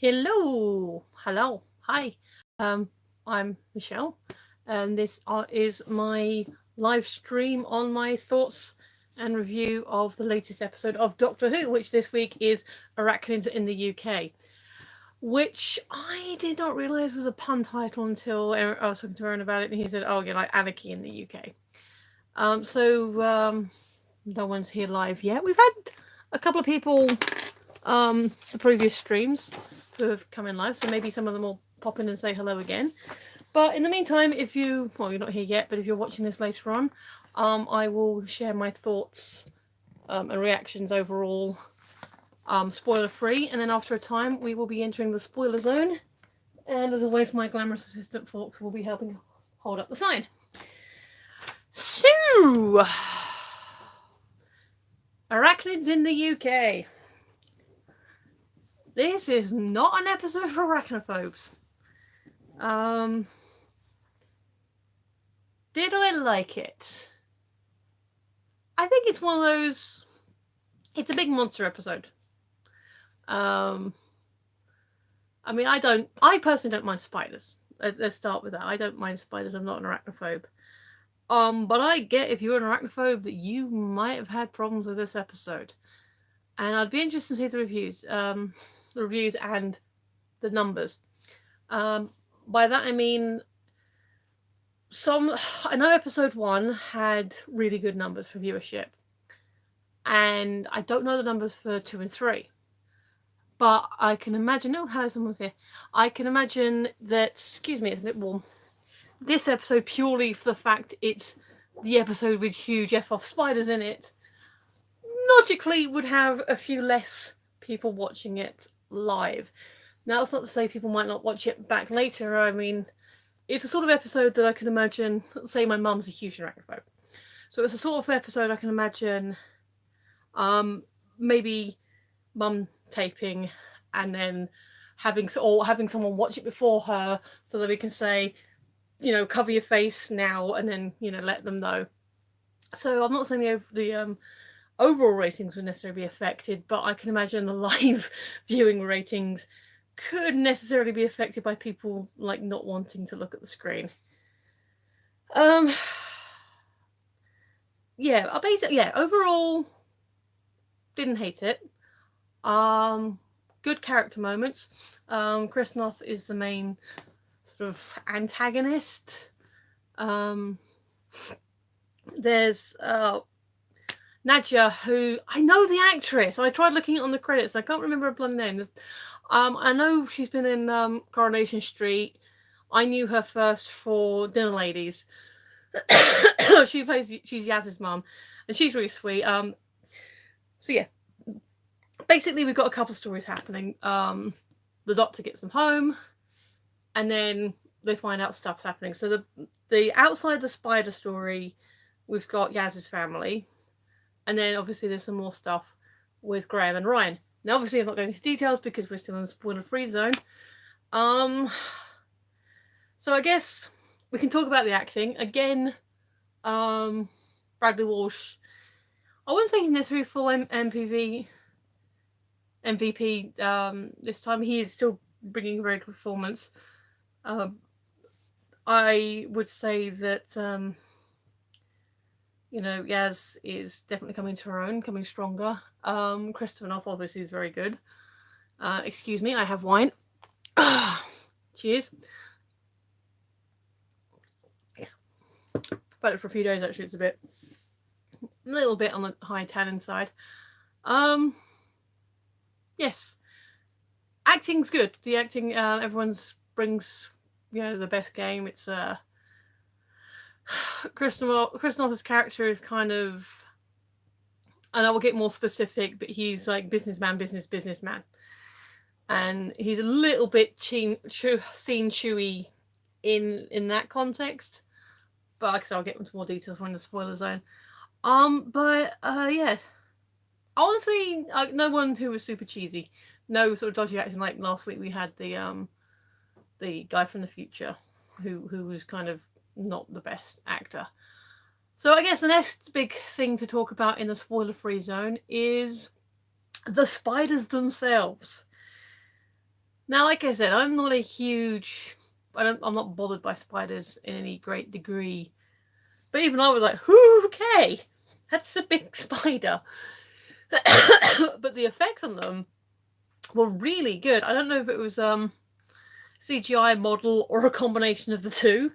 Hello, hi. I'm Michelle, and this is my live stream on my thoughts and review of the latest episode of Doctor Who, which this week is Arachnids in the UK, which I did not realise was a pun title until I was talking to Aaron about it, and he said, "Oh, you're like Anarchy in the UK." So no one's here live yet. We've had a couple of people the previous streams who have come in live, so maybe some of them will pop in and say hello again. But in the meantime, if you, well, you're not here yet, but if you're watching this later on, I will share my thoughts and reactions overall, spoiler free, and then after a time, we will be entering the spoiler zone. And as always, my glamorous assistant Forks will be helping hold up the sign. So, Arachnids in the UK. This is not an episode for arachnophobes. Did I like it? I think it's one of those. It's a big monster episode. I mean, I personally don't mind spiders. Let's start with that. I don't mind spiders. I'm not an arachnophobe. But I get if you're an arachnophobe that you might have had problems with this episode, and I'd be interested to see the reviews. The reviews and the numbers. By that I mean I know episode 1 had really good numbers for viewership, and I don't know the numbers for 2 and 3, but I can imagine. Oh, hello, someone's here. I can imagine that. Excuse me, it's a bit warm. This episode, purely for the fact it's the episode with huge f-off spiders in it, logically would have a few less people watching it live. Now, that's not to say people might not watch it back later. I mean, it's a sort of episode that I can imagine. Say my mum's a huge arachnophobe, so it's a sort of episode I can imagine. Maybe mum taping and then having someone watch it before her, so that we can say, cover your face now, and then let them know. So I'm not saying the overall ratings would necessarily be affected, but I can imagine the live viewing ratings could necessarily be affected by people like not wanting to look at the screen. Overall didn't hate it. Good character moments. Chris Noth is the main sort of antagonist. There's Nadja, who I know the actress. I tried looking on the credits. I can't remember her bloody name. I know she's been in Coronation Street. I knew her first for Dinner Ladies. She's Yaz's mum, and she's really sweet. So yeah, basically we've got a couple of stories happening. The Doctor gets them home, and then they find out stuff's happening. So the outside the spider story, we've got Yaz's family, and then obviously there's some more stuff with Graham and Ryan. Now, obviously, I'm not going into details because we're still in the spoiler-free zone. So I guess we can talk about the acting again. Bradley Walsh. I wouldn't say he's necessarily full MVP. This time, he is still bringing a very good performance. I would say that Yaz is definitely coming to her own, coming stronger. Christopher Noth obviously is very good. Excuse me, I have wine. Cheers. But for a few days, actually, it's a little bit on the high tannin side. Yes, acting's good. The acting, everyone's brings the best game. It's Chris Noth's character is kind of, and I will get more specific, but he's like businessman, and he's a little bit seen chewy in that context. But like I said, I'll get into more details when in the spoiler zone. Yeah, honestly, no one who was super cheesy, no sort of dodgy acting. Like last week, we had the guy from the future, who was kind of not the best actor. So I guess the next big thing to talk about in the spoiler-free zone is the spiders themselves. Now, like I said, I'm not a huge. I'm not bothered by spiders in any great degree. But even I was like, okay, that's a big spider. But the effects on them were really good. I don't know if it was CGI model or a combination of the two.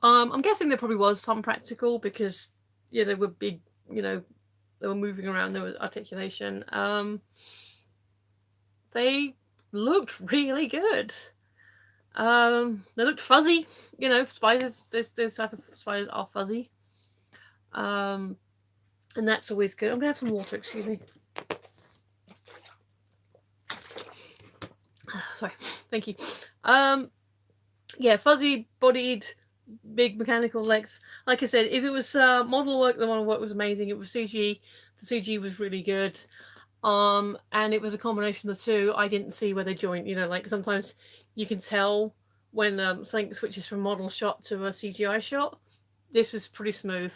I'm guessing there probably was some practical because they were big, they were moving around, there was articulation. They looked really good. They looked fuzzy, spiders, this type of spiders are fuzzy. And that's always good. I'm gonna have some water, excuse me. Sorry, thank you. Yeah, fuzzy bodied, big mechanical legs. Like I said, if it was model work, the model work was amazing. It was CG. The CG was really good. And it was a combination of the two. I didn't see where they joined. Like sometimes you can tell when something switches from model shot to a CGI shot. This was pretty smooth.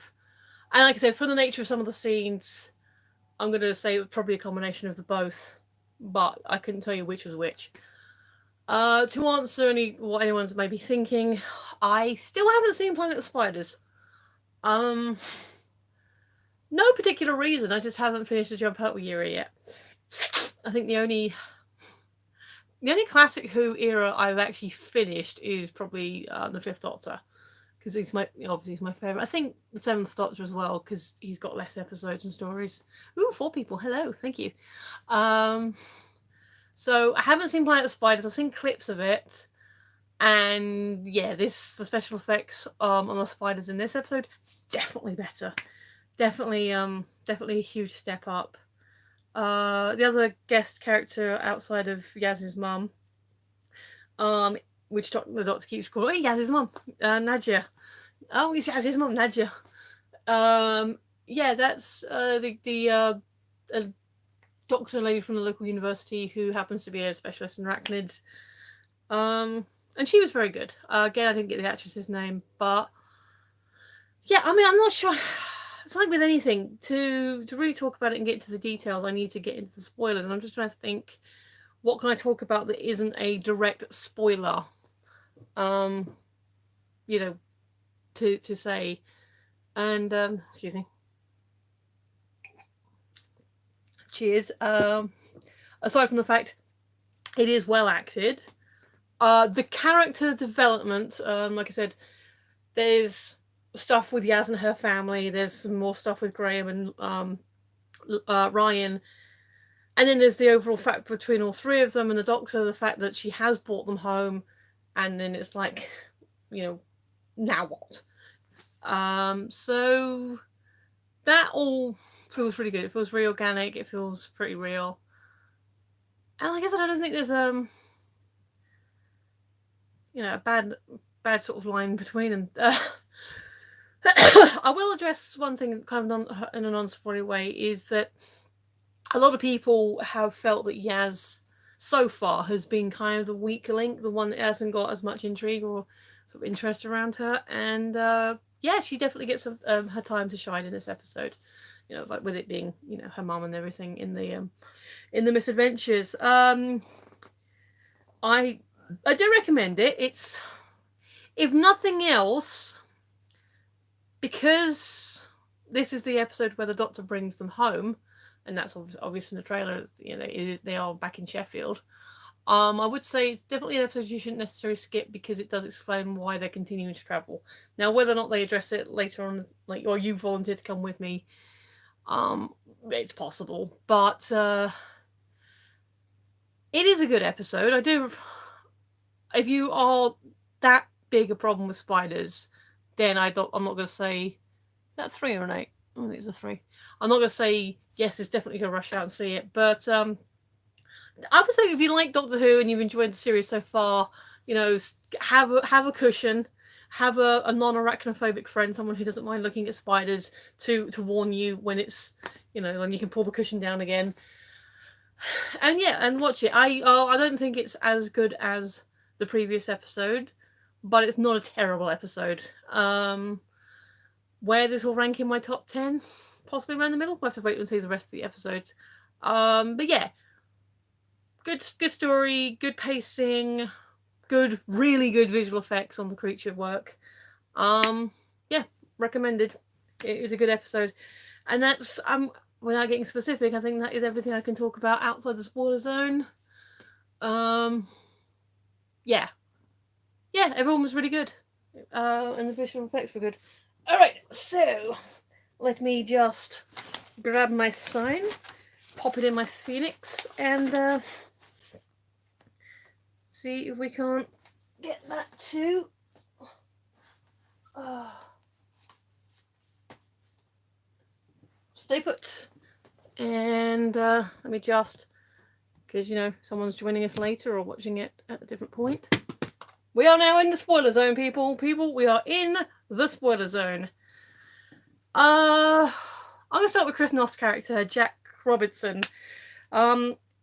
And like I said, for the nature of some of the scenes, I'm going to say it was probably a combination of the both. But I couldn't tell you which was which. To answer what anyone's maybe thinking, I still haven't seen Planet of the Spiders. No particular reason. I just haven't finished the Jump Out era yet. I think the only classic Who era I've actually finished is probably the Fifth Doctor, because he's my favourite. I think the Seventh Doctor as well, because he's got less episodes and stories. Ooh, 4 people. Hello, thank you. So I haven't seen Planet of the Spiders. I've seen clips of it, and yeah, the special effects on the spiders in this episode definitely better. Definitely a huge step up. The other guest character outside of Yaz's mum, which the doctor keeps calling Yaz's mum, Nadia. Oh, it's Yaz's mum, Nadia. Yeah, that's the doctor lady from the local university who happens to be a specialist in arachnids. And she was very good. Again, I didn't get the actress's name, but yeah, I mean, I'm not sure. It's like with anything, to really talk about it and get into the details, I need to get into the spoilers, and I'm just trying to think, what can I talk about that isn't a direct spoiler? To say. And excuse me. Cheers. Aside from the fact it is well acted, the character development, like I said, there's stuff with Yaz and her family, there's some more stuff with Graham and Ryan, and then there's the overall fact between all 3 of them and the Doctor, the fact that she has brought them home, and then it's like, now what? So that all feels really good. It feels very organic. It feels pretty real. And like I said, I don't think there's a bad sort of line between them. I will address one thing kind of in a non-spoilery way, is that a lot of people have felt that Yaz so far has been kind of the weak link, the one that hasn't got as much intrigue or sort of interest around her. And yeah, she definitely gets her time to shine in this episode. Like with it being, her mum and everything in the misadventures. I do recommend it. It's, if nothing else, because this is the episode where the Doctor brings them home, and that's obvious from the trailer. They are back in Sheffield. I would say it's definitely an episode you shouldn't necessarily skip, because it does explain why they're continuing to travel. Now, whether or not they address it later on, or you volunteered to come with me, it's possible, but it is a good episode. If you are that big a problem with spiders, then I'm not going to say, is that 3 or an 8? I think it's a 3. I'm not going to say yes, it's definitely going to rush out and see it, but I would say if you like Doctor Who and you've enjoyed the series so far, have a cushion, have a non-arachnophobic friend, someone who doesn't mind looking at spiders, to warn you when it's, when you can pull the cushion down again. And yeah, and watch it. I don't think it's as good as the previous episode, but it's not a terrible episode. Where this will rank in my top 10, possibly around the middle. We'll have to wait and see the rest of the episodes. But yeah, good story, good pacing, really good visual effects on the creature work. Yeah, recommended. It is a good episode, and that's without getting specific, I think that is everything I can talk about outside the spoiler zone. Yeah, everyone was really good, and the visual effects were good. All right, so let me just grab my sign, pop it in my Phoenix, and see if we can't get that to. Stay put. And let me just, because someone's joining us later or watching it at a different point. We are now in the spoiler zone, people. We are in the spoiler zone. I'm gonna start with Chris Noth's character, Jack Robertson.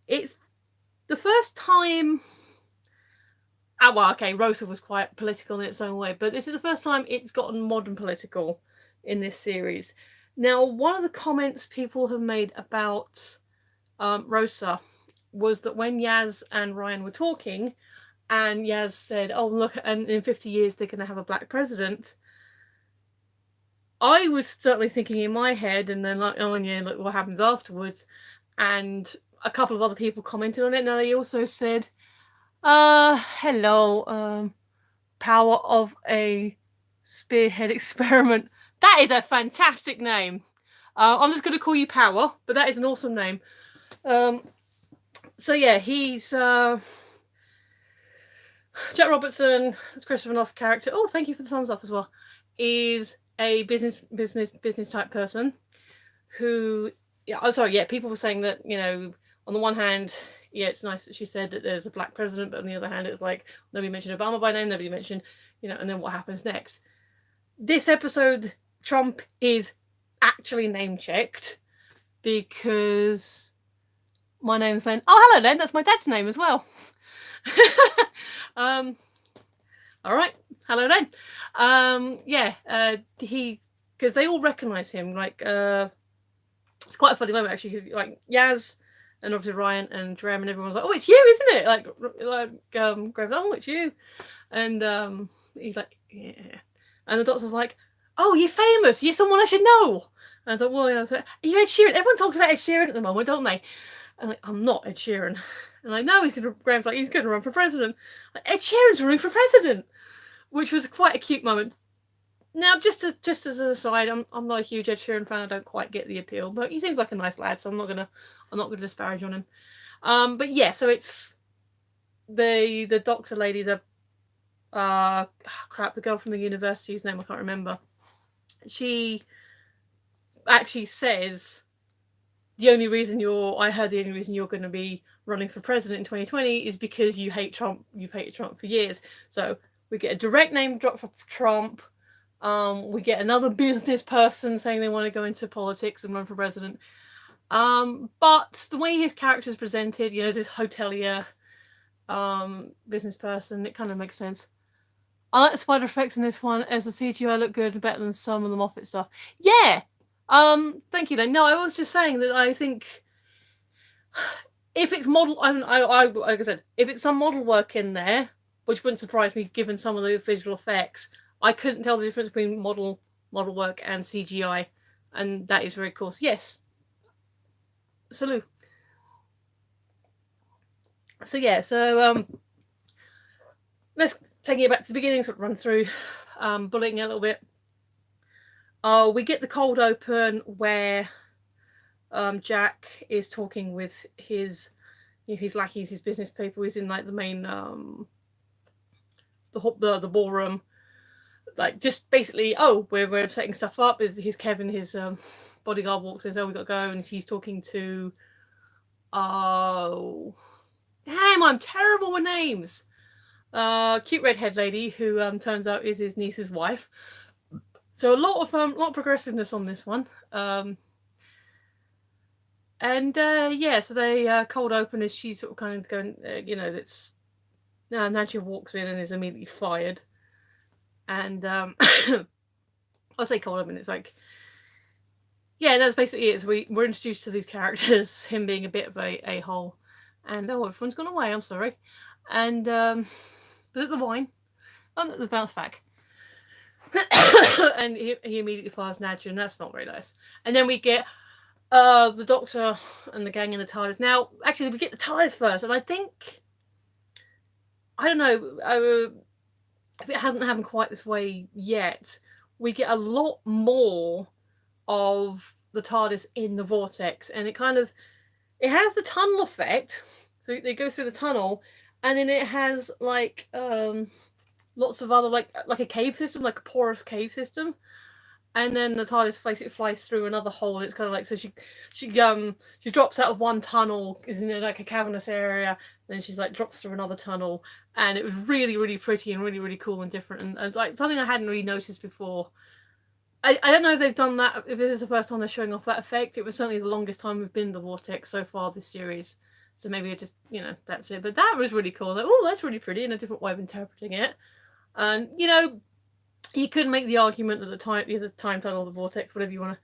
It's the first time. Well, okay, Rosa was quite political in its own way, but this is the first time it's gotten modern political in this series. Now, one of the comments people have made about Rosa was that when Yaz and Ryan were talking, and Yaz said, "Oh, look, and in 50 years they're going to have a black president," I was certainly thinking in my head, and then like, oh yeah, look what happens afterwards. And a couple of other people commented on it. Now they also said, hello, power of a spearhead experiment. That is a fantastic name. I'm just going to call you Power, but that is an awesome name. So yeah, he's Jack Robertson, Christopher Noth's character. Oh, thank you for the thumbs up as well. Is a business type person who, people were saying that, on the one hand, yeah, it's nice that she said that there's a black president, but on the other hand, it's like nobody mentioned Obama by name, nobody mentioned, and then what happens next. This episode, Trump is actually name checked because my name's Len. Oh, hello, Len. That's my dad's name as well. All right. Hello, Len. Because they all recognize him. Like, it's quite a funny moment actually. Because like Yaz and obviously Ryan and Jerem and everyone's like, "Oh, it's you, isn't it?" Graham, "Oh, it's you," and he's like, "Yeah," and the doctor's like, "Oh, you're famous. You're someone I should know." And I was like, "Well, yeah." Like, "You're Ed Sheeran. Everyone talks about Ed Sheeran at the moment, don't they?" And like, "I'm not Ed Sheeran." And I know Graham's like, "He's going to run for president." Like, Ed Sheeran's running for president, which was quite a cute moment. Now, just as an aside, I'm not a huge Ed Sheeran fan. I don't quite get the appeal, but he seems like a nice lad, so I'm not gonna disparage on him. But yeah, so it's the doctor lady, the girl from the university whose name I can't remember. She actually says the only reason you're going to be running for president in 2020 is because you hate Trump. You've hated Trump for years. So we get a direct name drop for Trump. We get another business person saying they want to go into politics and run for president. But the way his character is presented, as this hotelier, business person, it kind of makes sense. I like the spider effects in this one, as the CGI look good, better than some of the Moffat stuff. Yeah. Thank you then. No, I was just saying that I think if it's model, I like I said, if it's some model work in there, which wouldn't surprise me given some of the visual effects, I couldn't tell the difference between model work and CGI, and that is very cool. So yes, salute. So yeah, let's take it back to the beginning, sort of run through bulleting a little bit. We get the cold open where Jack is talking with his lackeys, his business people. He's in like the main the ballroom, like just basically, we're setting stuff up. Is Kevin, his bodyguard, walks in, so we got to go, and he's talking to damn, I'm terrible with names. Cute redhead lady who turns out is his niece's wife. So a lot of progressiveness on this one. So they cold open as she's sort of kind of going, that's Nadja walks in and is immediately fired. And I'll say cold open, it's like yeah, that's basically it. So we're introduced to these characters, him being a bit of a hole, and everyone's gone away. I'm sorry, and but the wine, the bounce back, and he immediately fires Nadja, and that's not very nice. And then we get the Doctor and the gang in the TARDIS. Now, actually, we get the TARDIS first, and I think I don't know if it hasn't happened quite this way yet. We get a lot more of the TARDIS in the vortex, and it has the tunnel effect. So they go through the tunnel, and then it has like lots of other like a cave system, like a porous cave system. And then the TARDIS flies through another hole, and it's kind of like, so she drops out of one tunnel, is in like a cavernous area, then she's like drops through another tunnel, and it was really, really pretty and really, really cool and different, and like something I hadn't really noticed before. I don't know if they've done that, if this is the first time they're showing off that effect. It was certainly the longest time we've been in the vortex so far this series, so maybe it just, that's it. But that was really cool. Like, oh, that's really pretty, and a different way of interpreting it. And you could make the argument that the time tunnel, the vortex, whatever you want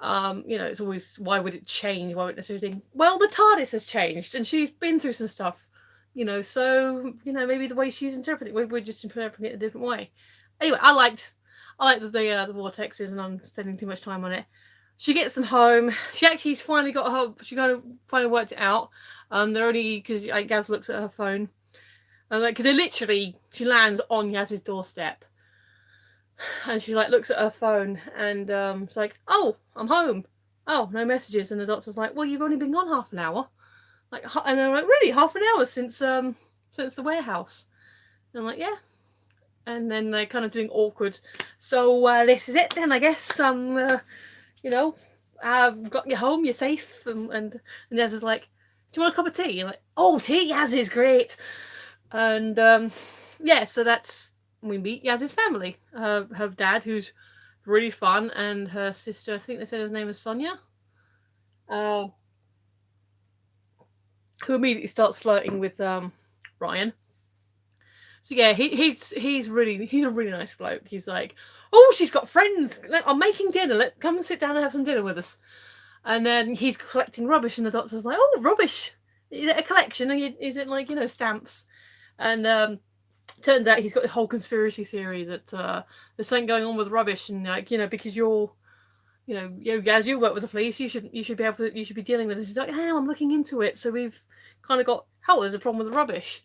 to, it's always, why would it change? Why would it necessarily? Well, the TARDIS has changed, and she's been through some stuff, so maybe the way she's interpreting, we're just interpreting it a different way. Anyway, I liked the vortexes, and I'm spending too much time on it. She gets them home. She's finally got her. She kind of finally worked it out. They're only because Yaz looks at her phone, and because she lands on Yaz's doorstep. And she like looks at her phone, and she's like, "Oh, I'm home. Oh, no messages." And the Doctor's like, "Well, you've only been gone half an hour." And they're like, "Really, half an hour since the warehouse?" And I'm like, "Yeah." And then they're kind of doing awkward. So this is it then, I guess. I've got you home. You're safe. And Yaz is like, "Do you want a cup of tea?" And I'm like, "Oh, tea, Yaz is great." And so that's. We meet Yaz's family. Her dad, who's really fun, and her sister, I think they said his name is Sonia, who immediately starts flirting with Ryan. So yeah, he's a really nice bloke. He's like, "Oh, she's got friends. I'm making dinner. Come and sit down and have some dinner with us." And then he's collecting rubbish, and the Doctor's like, "Oh, rubbish? Is it a collection? Is it like stamps?" And turns out he's got a whole conspiracy theory that there's something going on with rubbish, and because you're, as you work with the police, you should be dealing with this. He's like, "Hey, I'm looking into it." So we've kind of got, there's a problem with the rubbish.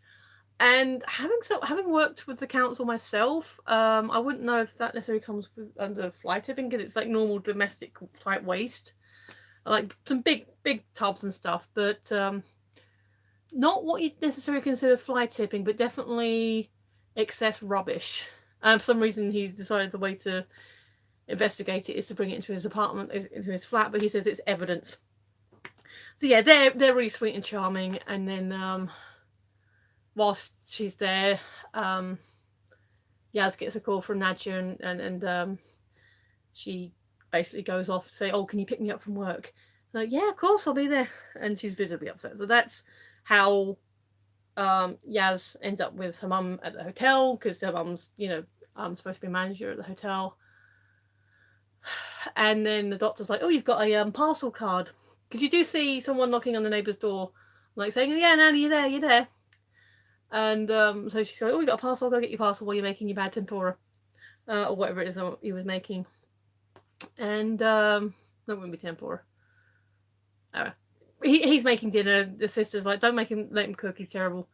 And having worked with the council myself, I wouldn't know if that necessarily comes under fly tipping, because it's like normal domestic type waste, like some big tubs and stuff, but not what you'd necessarily consider fly tipping, but definitely excess rubbish. And for some reason, he's decided the way to investigate it is to bring it into his apartment, into his flat. But he says it's evidence. So yeah, they're really sweet and charming. And then whilst she's there, Yaz gets a call from Nadja, and she basically goes off to say, "Oh, can you pick me up from work?" Like, "Yeah, of course, I'll be there." And she's visibly upset. So that's how Yaz ends up with her mum at the hotel, because her mum's supposed to be a manager at the hotel. And then the Doctor's like, "Oh, you've got a parcel card," because you do see someone knocking on the neighbour's door, like saying, "Yeah, Nanny, you're there." And so she's going, "Oh, you got a parcel? I'll go get your parcel while you're making your bad tempura, or whatever it is that he was making." And that wouldn't be tempura. Anyway, he's making dinner. The sister's like, "Don't let him cook. He's terrible."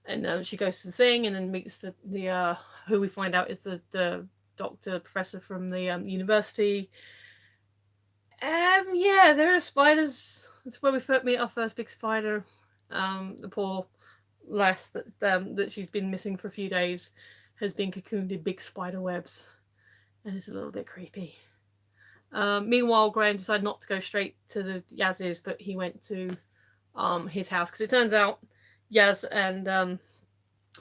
And she goes to the thing, and then meets the who we find out is the doctor professor from the university. There are spiders. That's where we first meet our first big spider. The poor lass that she's been missing for a few days has been cocooned in big spider webs, and it's a little bit creepy. Meanwhile, Graham decided not to go straight to the Yaz's, but he went to his house, because it turns out Yaz and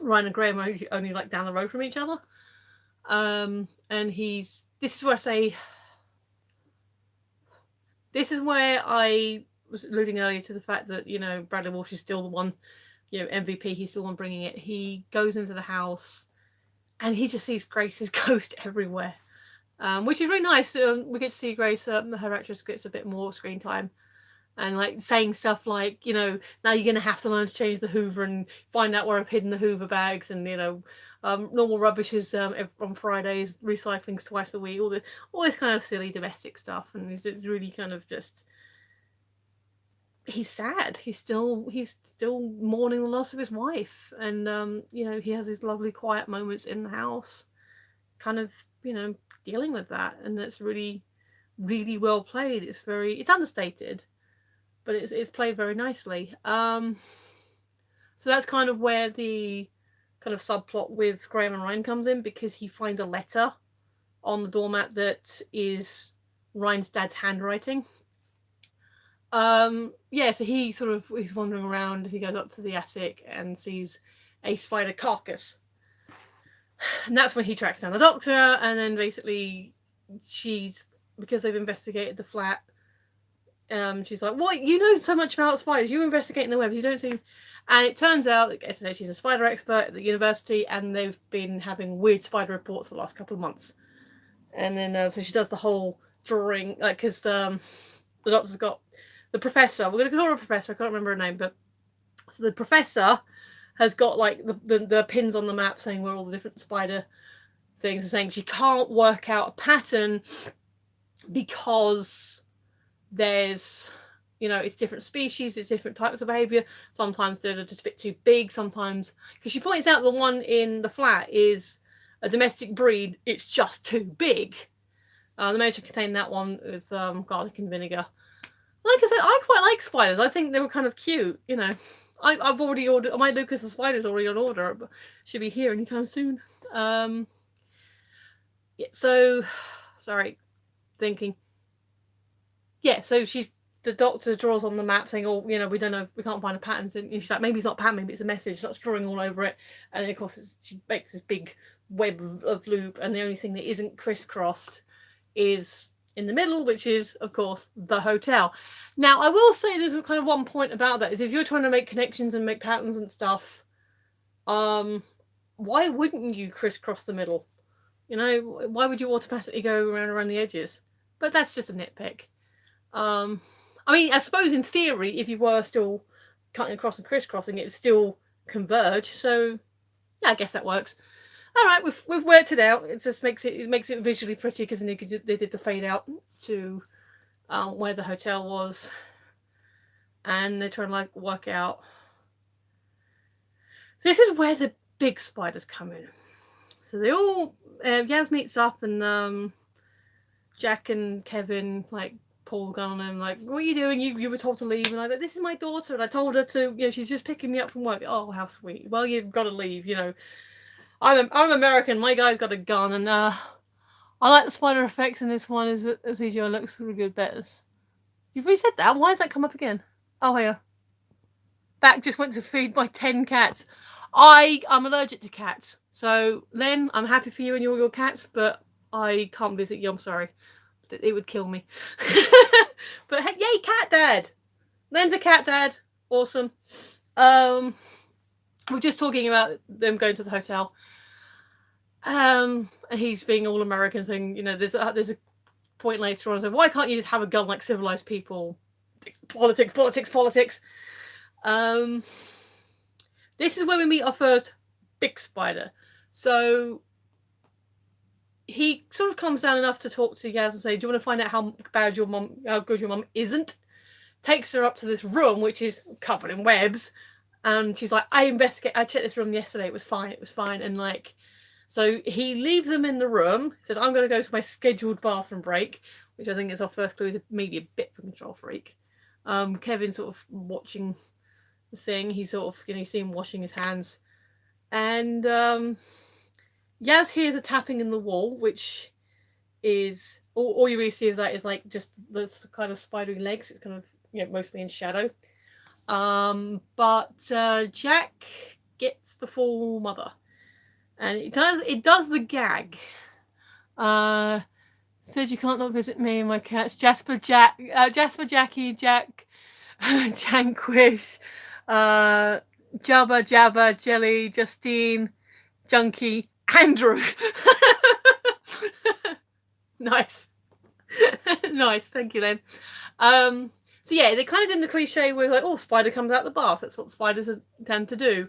Ryan and Graham are only like down the road from each other. And this is where I say, this is where I was alluding earlier to the fact that, Bradley Walsh is still the one, MVP, he's still the one bringing it. He goes into the house and he just sees Grace's ghost everywhere. which is really nice. We get to see Grace, her actress, gets a bit more screen time. And like saying stuff like, now you're gonna have to learn to change the Hoover and find out where I've hidden the Hoover bags, and normal rubbish is on Fridays, recycling's twice a week, all this kind of silly domestic stuff, and he's really kind of just, he's sad. He's still mourning the loss of his wife, and he has his lovely quiet moments in the house, kind of dealing with that, and that's really, really well played. It's understated, but it's played very nicely. So that's kind of where the kind of subplot with Graham and Ryan comes in, because he finds a letter on the doormat that is Ryan's dad's handwriting. So he's wandering around. He goes up to the attic and sees a spider carcass, and that's when he tracks down the doctor. And then basically, because they've investigated the flat, she's like, "What? You know so much about spiders. You investigating the webs. You don't seem..." And it turns out that she's a spider expert at the university, and they've been having weird spider reports for the last couple of months. And then so she does the whole drawing, like, because the doctor's got the professor. We're going to call her a professor. I can't remember her name, but so the professor has got like the pins on the map saying where all the different spider things are, saying she can't work out a pattern because there's, it's different species, it's different types of behavior. Sometimes they're just a bit too big, sometimes, because she points out the one in the flat is a domestic breed, it's just too big. The motor contained that one with garlic and vinegar. Like I said, I quite like spiders. I think they were kind of cute, I've already ordered, my Lucas the Spider's already on order, but should be here anytime soon. So thinking. Yeah, so the doctor draws on the map saying, "Oh, we don't know, we can't find a pattern." And she's like, "Maybe it's not a pattern, maybe it's a message." Starts drawing all over it, and then of course she makes this big web of loop, and the only thing that isn't crisscrossed is in the middle, which is, of course, the hotel. Now, I will say there's kind of one point about that, is if you're trying to make connections and make patterns and stuff, why wouldn't you crisscross the middle? Why would you automatically go around the edges? But that's just a nitpick. I suppose in theory, if you were still cutting across and crisscrossing, it'd still converge. So, yeah, I guess that works. All right, we've worked it out. It just makes it visually pretty, because they did the fade out to where the hotel was, and they're trying to work out. This is where the big spiders come in. So they all Yaz meets up, and Jack and Kevin pull the gun on him, "What are you doing? You were told to leave." And this is my daughter, and I told her to, she's just picking me up from work. "Oh, how sweet. Well, you've got to leave, I'm American, my guy's got a gun." And I like the spider effects in this one, as CGI looks really good. Betters. You've already said that. Why has that come up again? Oh, here. Back just went to feed my 10 cats. I'm allergic to cats. So, Len, I'm happy for you and your cats, but I can't visit you, I'm sorry. It would kill me. But hey, yay, cat dad! Len's a cat dad. Awesome. We're just talking about them going to the hotel. And he's being all American, saying, there's a point later on, saying, "Why can't you just have a gun like civilized people? Politics. This is where we meet our first big spider. So he sort of calms down enough to talk to Yaz and say, "Do you want to find out how good your mum isn't?" Takes her up to this room, which is covered in webs, and she's like, I checked this room yesterday, it was fine. And so he leaves them in the room, said, "I'm going to go to my scheduled bathroom break," which I think is our first clue, is maybe a bit of a control freak. Kevin sort of watching the thing, he sort of, you see him washing his hands, and Yaz hears a tapping in the wall, which is all you really see of that is just the kind of spidery legs. It's kind of mostly in shadow. But Jack gets the full mother, and it does the gag. Said you can't not visit me and my cats. Jasper, Jackie, Jack, Janquish, Jabba, Jelly, Justine, Junkie, Andrew. Nice. Nice, thank you, Len. So yeah, they kind of did the cliche where like, oh, spider comes out the bath. That's what spiders tend to do.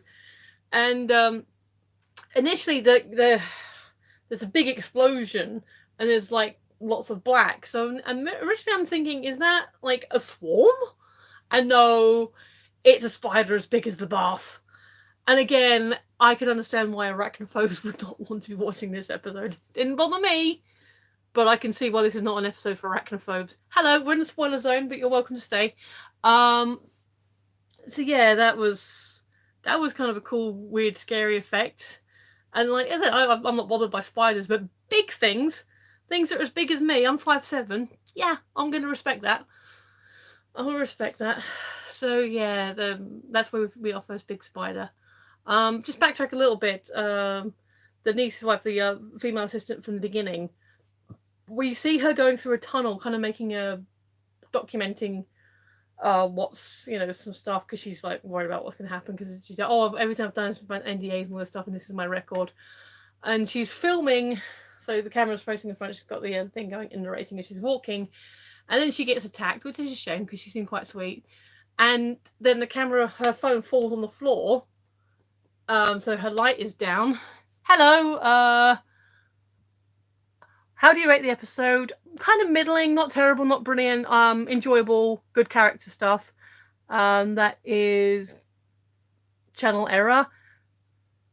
And initially, there's a big explosion, and there's like lots of black. So originally, I'm thinking, is that like a swarm? And no, it's a spider as big as the bath. And again, I can understand why arachnophobes would not want to be watching this episode. It didn't bother me. But I can see why this is not an episode for arachnophobes. Hello, we're in the spoiler zone, but you're welcome to stay. So yeah, that was kind of a cool, weird, scary effect. And like I said, I'm not bothered by spiders, but big things that are as big as me. I'm 5'7". Yeah, I'm going to respect that. I will respect that. So yeah, that's where we our first big spider. Just backtrack a little bit. The niece's wife, the female assistant from the beginning. We see her going through a tunnel, kind of documenting what's, some stuff, because she's like worried about what's going to happen, because she's like, oh, everything I've done is about NDAs and all this stuff, and this is my record. And she's filming, so the camera's facing in front, she's got the thing going and narrating as she's walking, and then she gets attacked, which is a shame because she seemed quite sweet. And then her phone falls on the floor, so her light is down. Hello, how do you rate the episode? Kind of middling, not terrible, not brilliant, enjoyable, good character stuff. That is Channel Error.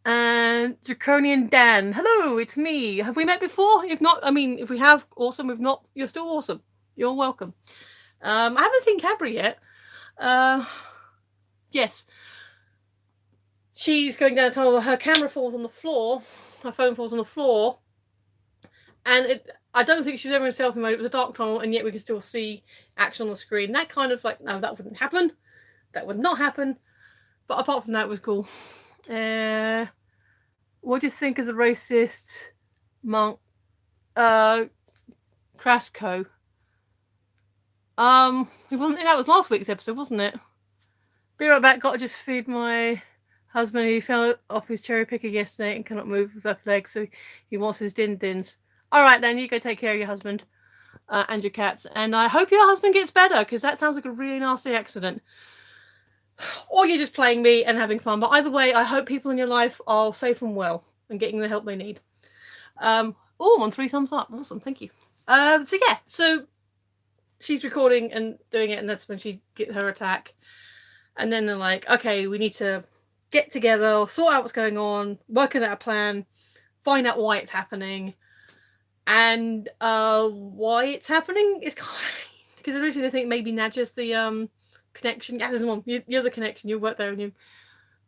And Draconian Dan. Hello, it's me. Have we met before? If not, if we have, awesome. If not, you're still awesome. You're welcome. I haven't seen Cabri yet. Yes. She's going down a tunnel, her camera falls on the floor, her phone falls on the floor, and I don't think she was ever in selfie mode. It was a dark tunnel, and yet we could still see action on the screen. That kind of like, no, that wouldn't happen. That would not happen. But apart from that, it was cool. What do you think of the racist monk, Krasko? That was last week's episode, wasn't it? Be right back. Got to just feed my husband. He fell off his cherry picker yesterday and cannot move his left leg, so he wants his din-dins. All right, then you go take care of your husband and your cats. And I hope your husband gets better, because that sounds like a really nasty accident. Or you're just playing me and having fun. But either way, I hope people in your life are safe and well and getting the help they need. I'm on 3 thumbs up. Awesome, thank you. So she's recording and doing it, and that's when she gets her attack. And then they're like, okay, we need to get together, sort out what's going on, working out a plan, find out why it's happening. And why it's happening is because originally they think maybe Nadja's the connection. Yes, Mom, you're the connection. You work there, and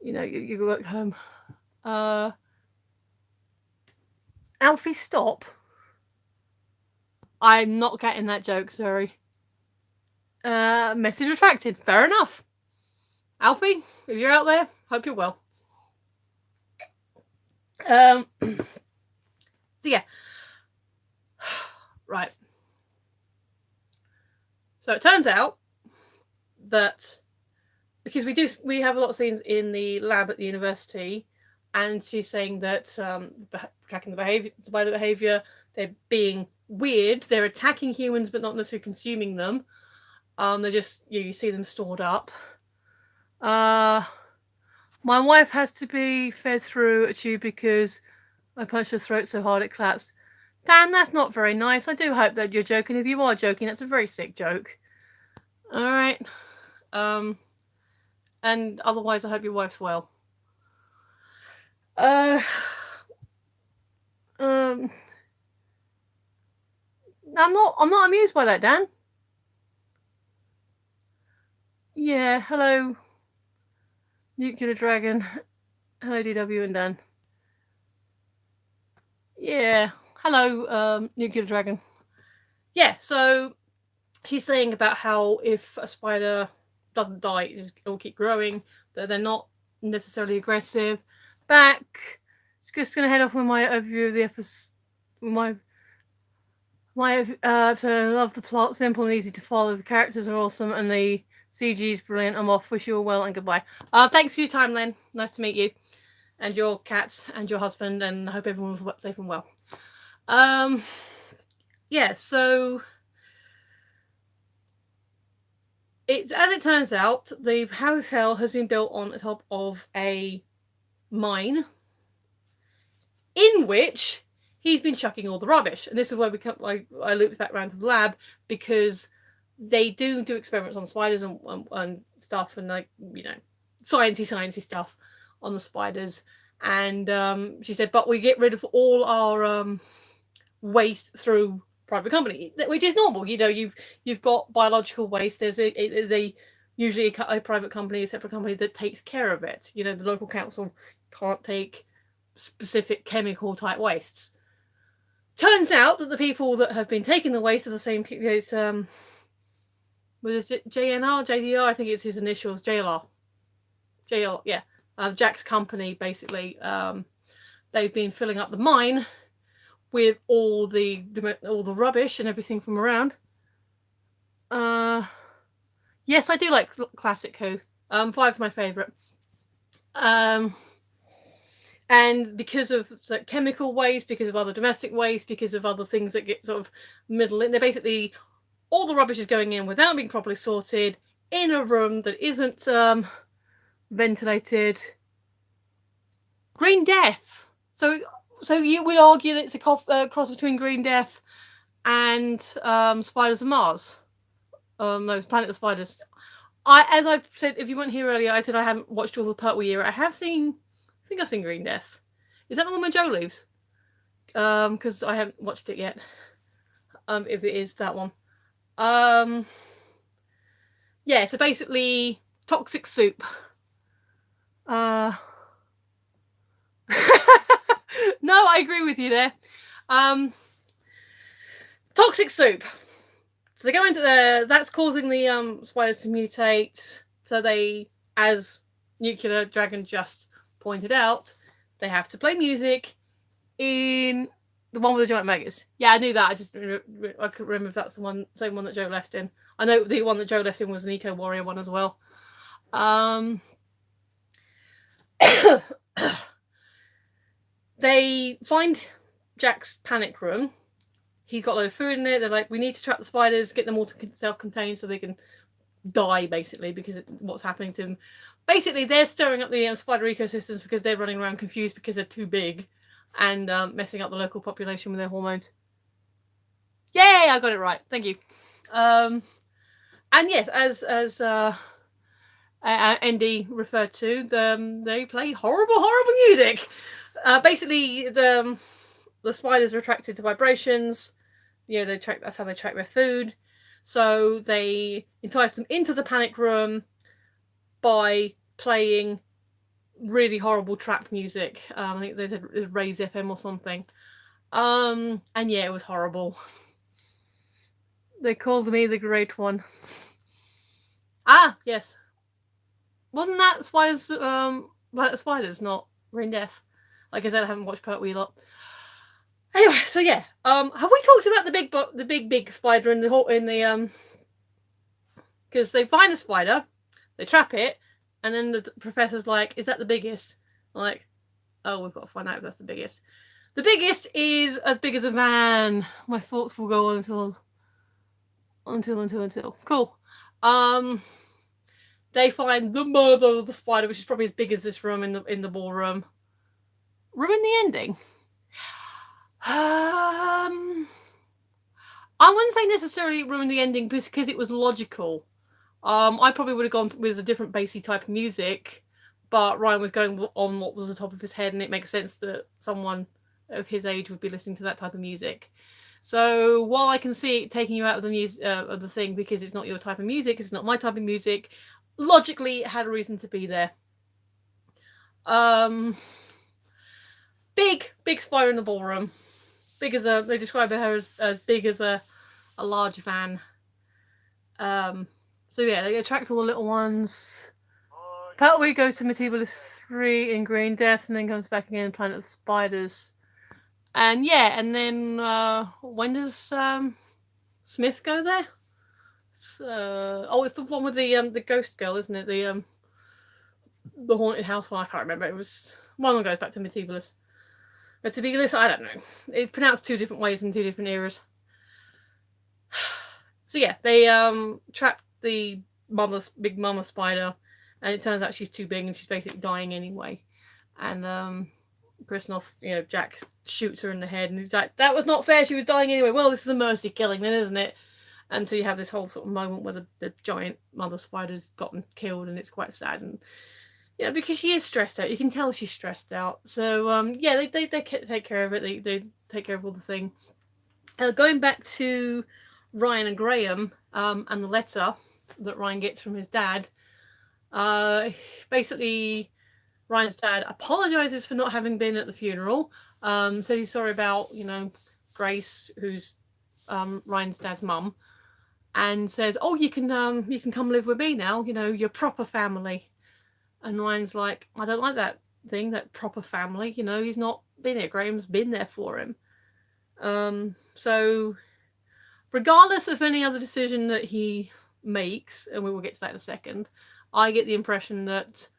you work home. Alfie, stop! I'm not getting that joke. Sorry. Message retracted. Fair enough. Alfie, if you're out there, hope you're well. So yeah. Right. So it turns out that because we have a lot of scenes in the lab at the university, and she's saying that tracking the behavior, spider behavior, they're being weird. They're attacking humans, but not necessarily consuming them. They're just you see them stored up. My wife has to be fed through a tube because I punched her throat so hard it collapsed. Dan, that's not very nice. I do hope that you're joking. If you are joking, that's a very sick joke. All right. And otherwise, I hope your wife's well. I'm not amused by that, Dan. Yeah, hello, Nuclear Dragon. Hello, DW and Dan. Yeah, hello, Nuclear Dragon. Yeah, so she's saying about how if a spider doesn't die, it will keep growing, that they're not necessarily aggressive. Back, just going to head off with my overview of the episode. So I love the plot, simple and easy to follow. The characters are awesome, and the CG is brilliant. I'm off. Wish you all well and goodbye. Thanks for your time, Len. Nice to meet you, and your cats, and your husband, and I hope everyone's safe and well. yeah, so it's, as it turns out, the hotel has been built on the top of a mine in which he's been chucking all the rubbish. And this is where I looped back around to the lab, because they do experiments on spiders and stuff, and like, sciencey stuff on the spiders. And she said, but we get rid of all our waste through private company, which is normal. You've got biological waste. There's usually a private company, a separate company that takes care of it. The local council can't take specific chemical type wastes. Turns out that the people that have been taking the waste are the same people. It's was it JNR, JDR? I think it's his initials. JLR, yeah. Jack's company, basically. They've been filling up the mine with all the rubbish and everything from around. Yes, I do like classic Who. 5's my favourite. And because of like chemical waste, because of other domestic waste, because of other things that get sort of middle in, they're basically, all the rubbish is going in without being properly sorted in a room that isn't ventilated. Green Death. So you would argue that it's a cross between Green Death and Spiders of Mars. No, Planet of Spiders. As I said, if you weren't here earlier, I said I haven't watched all the Pertwee era. I think I've seen Green Death. Is that the one where Joe leaves? Because I haven't watched it yet. If it is that one. Yeah, so basically, toxic soup. No, I agree with you there. Toxic soup. So they go into there. That's causing the spiders to mutate. So they, as Nuclear Dragon just pointed out, they have to play music in the one with the giant megas. Yeah, I knew that. I couldn't remember if that's the same one that Joe left in. I know the one that Joe left in was an Eco Warrior one as well. They find Jack's panic room. He's got a load of food in it. They're like, we need to trap the spiders, get them all to self-contain so they can die, basically, because what's happening to them. Basically, they're stirring up the spider ecosystems because they're running around confused because they're too big and messing up the local population with their hormones. Yay, I got it right. Thank you. And yes, as ND referred to, they play horrible music. Basically, the spiders are attracted to vibrations. That's how they track their food. So they entice them into the panic room by playing really horrible trap music. I think they said Raise FM or something. And yeah, it was horrible. They called me the Great One. Ah, yes. Wasn't that Spiders? Spiders, not Green Death. Like I said, I haven't watched Pertwee a lot. Anyway, so yeah. Have we talked about the big spider in the because they find a spider, they trap it, and then the professor's like, "Is that the biggest?" I'm like, oh, we've got to find out if that's the biggest. The biggest is as big as a van. My thoughts will go on until. Cool. They find the mother of the spider, which is probably as big as this room in the ballroom. Ruin the ending. I wouldn't say necessarily ruin the ending because it was logical. I probably would have gone with a different bassy type of music, but Ryan was going on what was on the top of his head, and it makes sense that someone of his age would be listening to that type of music. So while I can see it taking you out of the music of the thing because it's not your type of music, it's not my type of music, logically it had a reason to be there. Big spider in the ballroom. They describe her as big as a large van. So yeah, they attract all the little ones. Pertwee goes to Meteobolus 3 in Green Death and then comes back again in Planet of the Spiders. And yeah, and then when does Smith go there? It's the one with the ghost girl, isn't it? The haunted house one. I can't remember. It was one that goes back to Meteobolus. Meteobolus, I don't know. It's pronounced two different ways in two different eras. So yeah, they trap the big mama spider, and it turns out she's too big and she's basically dying anyway. And Krasnov, Jack shoots her in the head, and he's like, "That was not fair. She was dying anyway." Well, this is a mercy killing, then, isn't it? And so you have this whole sort of moment where the giant mother spider's gotten killed, and it's quite sad. And because she is stressed out, you can tell she's stressed out. So they take care of it. They take care of all the thing. Going back to Ryan and Graham, and the letter that Ryan gets from his dad. Basically, Ryan's dad apologizes for not having been at the funeral. Said he's sorry about, Grace, who's Ryan's dad's mum, and says, "Oh, you can come live with me now. You're proper family." And Ryan's like, "I don't like that thing, that proper family. He's not been there. Graham's been there for him." So, regardless of any other decision that he makes, and we will get to that in a second, I get the impression that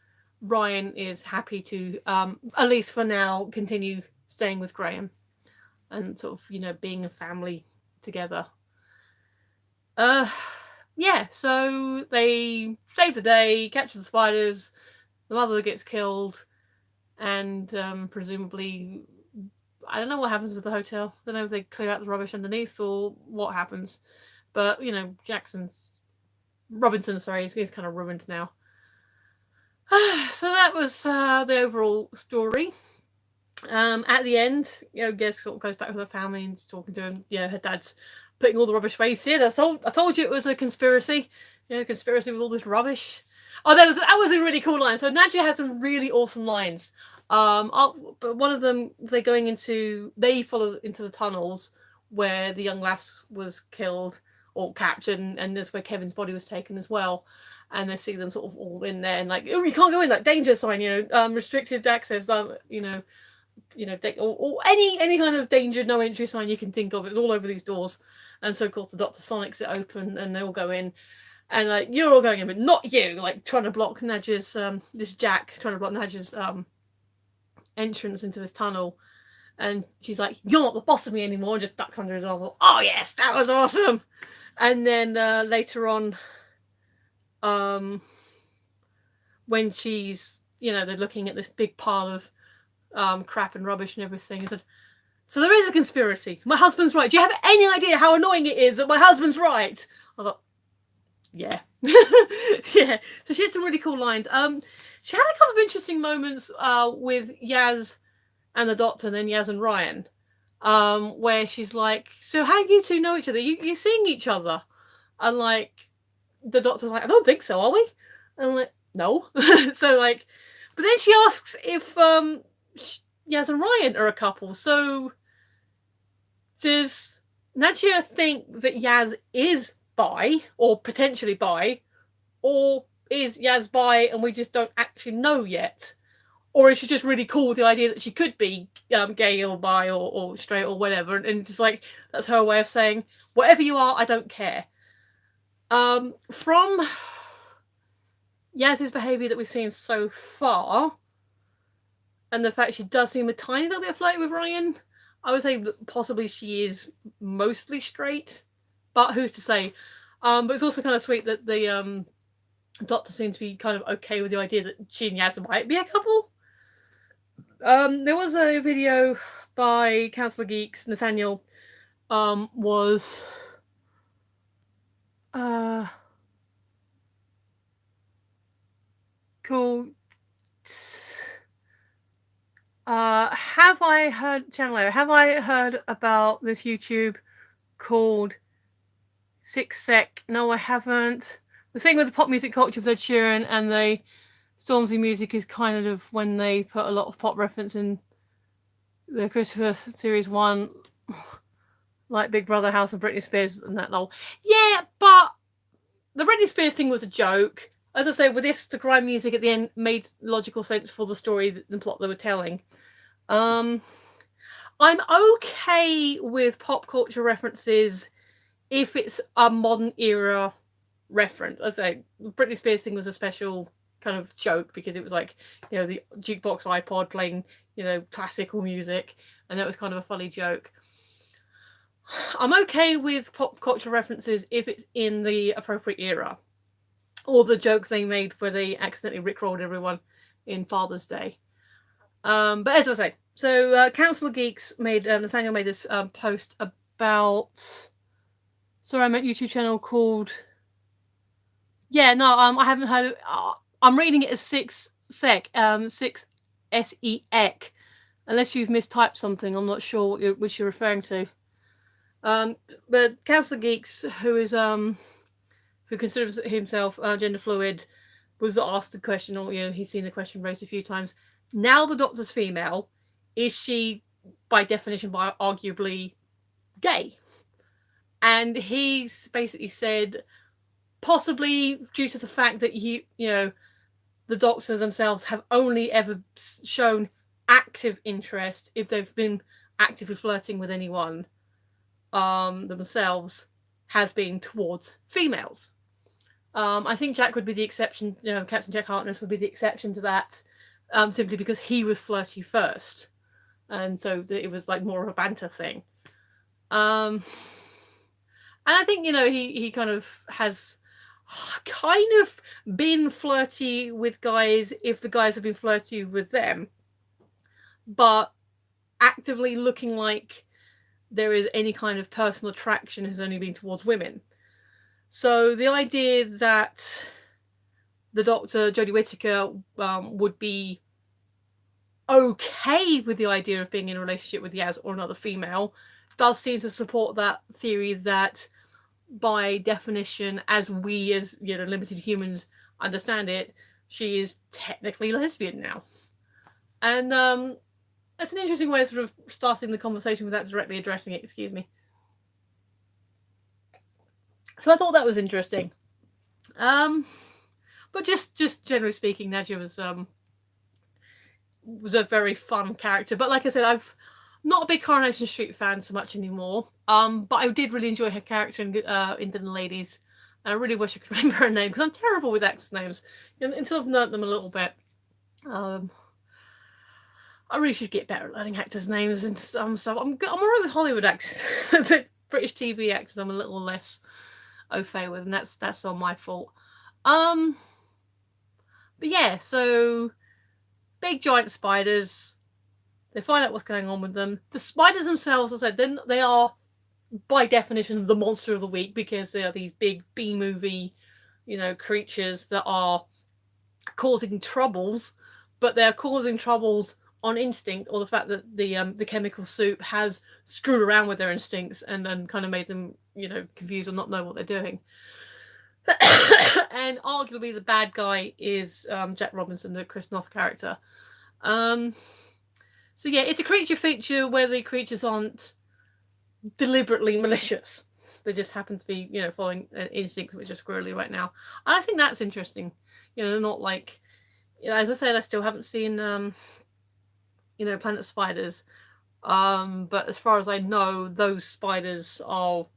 Ryan is happy to, at least for now, continue staying with Graham and sort of, being a family together. So they save the day, capture the spiders, the mother gets killed, and presumably, I don't know what happens with the hotel. I don't know if they clear out the rubbish underneath or what happens. But, Robinson, he's kind of ruined now. So that was the overall story. At the end, Gez sort of goes back with her family and talking to him. Her dad's putting all the rubbish away. See, I told you it was a conspiracy. Conspiracy with all this rubbish. Oh, that was a really cool line. So Nadja has some really awesome lines. But one of them, they follow into the tunnels where the young lass was killed or captured, and that's where Kevin's body was taken as well. And they see them sort of all in there, and like, "Oh, you can't go in, that danger sign, restricted access, or any kind of danger, no entry sign you can think of. It's all over these doors." And so, of course, the Doctor sonics it open, and they all go in. And like, "You're all going in, but not you!" Like, trying to block Nadja's, this Jack trying to block Nadja's entrance into this tunnel. And she's like, "You're not the boss of me anymore," and just ducks under his arm. "Oh yes, that was awesome." And then later on, when she's, they're looking at this big pile of crap and rubbish and everything, and said, "So there is a conspiracy. My husband's right. Do you have any idea how annoying it is that my husband's right?" I thought, yeah. Yeah. So she had some really cool lines. She had a couple of interesting moments with Yaz and the Doctor, and then Yaz and Ryan, where she's like, "So how do you two know each other? You're seeing each other?" And like, the Doctor's like, "I don't think so, are we?" And I'm like, "No." So like, but then she asks if Yaz and Ryan are a couple. So does Nadja think that Yaz is bi, or potentially bi, or is Yaz bi and we just don't actually know yet? Or is she just really cool with the idea that she could be gay or bi or straight or whatever, and just like, that's her way of saying, whatever you are, I don't care. From Yaz's behaviour that we've seen so far, and the fact she does seem a tiny little bit flirty with Ryan, I would say that possibly she is mostly straight, but who's to say? But it's also kind of sweet that the Doctor seems to be kind of okay with the idea that she and Yaz might be a couple. There was a video by Council of Geeks, Nathaniel, was called have I heard about this YouTube called Six Sec? No, I haven't. The thing with the pop music culture with Ed Sheeran and the Stormzy music is kind of when they put a lot of pop reference in the Christopher Series 1, like Big Brother House of Britney Spears and that lol. Yeah, but the Britney Spears thing was a joke. As I say, with this, the grime music at the end made logical sense for the story, the plot they were telling. I'm okay with pop culture references if it's a modern era reference. As I say, the Britney Spears thing was a special kind of joke because it was like, the jukebox iPod playing, classical music, and that was kind of a funny joke. I'm okay with pop culture references if it's in the appropriate era. Or the joke they made where they accidentally rickrolled everyone in Father's Day. But as I say, so Council of Geeks made, Nathaniel made this post about... Sorry, I meant YouTube channel called... Yeah, no, I haven't heard of... I'm reading it as 6SEC, 6SEC. Unless you've mistyped something, I'm not sure which you're referring to. But Council of Geeks, who considers himself gender fluid, was asked the question, or he's seen the question raised a few times. Now the Doctor's female, is she, by definition, arguably gay? And he's basically said, possibly due to the fact that the Doctor themselves have only ever shown active interest if they've been actively flirting with anyone themselves, has been towards females. I think Jack would be the exception. Captain Jack Harkness would be the exception to that, simply because he was flirty first, and so it was like more of a banter thing. And I think he kind of has been flirty with guys if the guys have been flirty with them, but actively looking like there is any kind of personal attraction has only been towards women. So the idea that the Doctor, Jodie Whittaker, would be okay with the idea of being in a relationship with Yaz or another female does seem to support that theory that, by definition, as we as limited humans understand it, she is technically lesbian now. And that's an interesting way of sort of starting the conversation without directly addressing it. Excuse me. So I thought that was interesting. But just generally speaking, Nadja was a very fun character. But like I said, I'm not a big Coronation Street fan so much anymore. But I did really enjoy her character in Into the Ladies. And I really wish I could remember her name, because I'm terrible with actors' names until I've learnt them a little bit. I really should get better at learning actors' names and stuff. I'm alright with Hollywood actors, but British TV actors I'm a little less au fait with, and that's on my fault. But yeah, so big giant spiders. They find out what's going on with them. The spiders themselves, as I said, they are by definition the monster of the week, because they are these big B-movie, creatures that are causing troubles, but they're causing troubles on instinct, or the fact that the chemical soup has screwed around with their instincts and kind of made them confused or not know what they're doing. And arguably the bad guy is Jack Robinson, the Chris Noth character. So yeah, it's a creature feature where the creatures aren't deliberately malicious. They just happen to be following instincts which are squirrely right now. And I think that's interesting. They're not like, as I said, I still haven't seen Planet Spiders, but as far as I know, those spiders are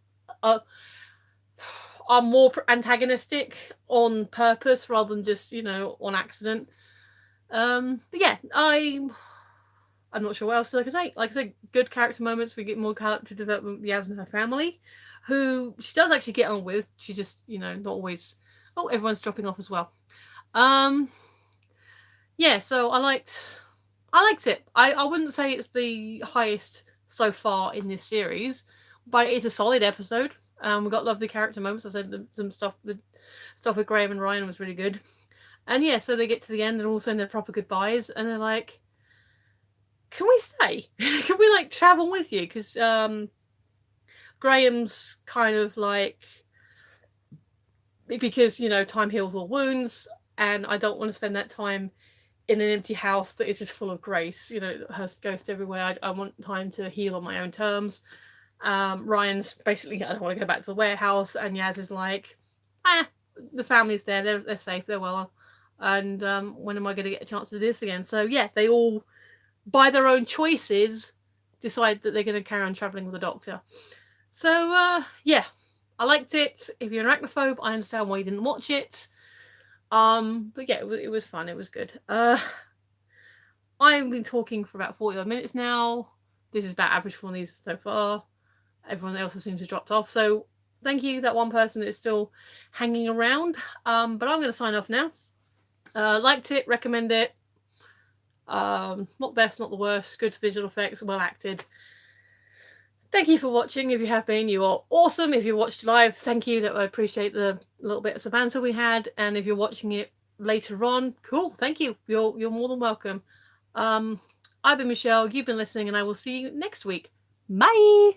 more antagonistic on purpose rather than just on accident. But yeah, I'm not sure what else I can say. Like I said, good character moments. We get more character development with Yaz and her family, who she does actually get on with. She just not always. Oh, everyone's dropping off as well. Yeah, so I liked it. I wouldn't say it's the highest so far in this series, but it's a solid episode. We got lovely character moments. I said some stuff. The stuff with Graham and Ryan was really good. And yeah, so they get to the end and all of a sudden they're proper goodbyes, and they're like, "Can we stay? Can we travel with you?" Because Graham's kind of like, because time heals all wounds, and I don't want to spend that time in an empty house that is just full of Grace. Her ghost everywhere. I want time to heal on my own terms. Ryan's basically, I don't want to go back to the warehouse, and Yaz is like, the family's there, they're safe, they're well, and when am I going to get a chance to do this again? So yeah, they all, by their own choices, decide that they're going to carry on travelling with the Doctor. So yeah, I liked it. If you're an arachnophobe, I understand why you didn't watch it. But yeah, it was fun. It was good. I've been talking for about 40 minutes now. This is about average for these so far. everyone else seems to have dropped off. So thank you, that one person is still hanging around. But I'm going to sign off now. Liked it, recommend it. Not best, not the worst. Good visual effects, well acted. Thank you for watching. If you have been, you are awesome. If you watched live, thank you. That I appreciate the little bit of banter we had. And if you're watching it later on, cool. Thank you. You're more than welcome. I've been Michelle. You've been listening, and I will see you next week. Bye.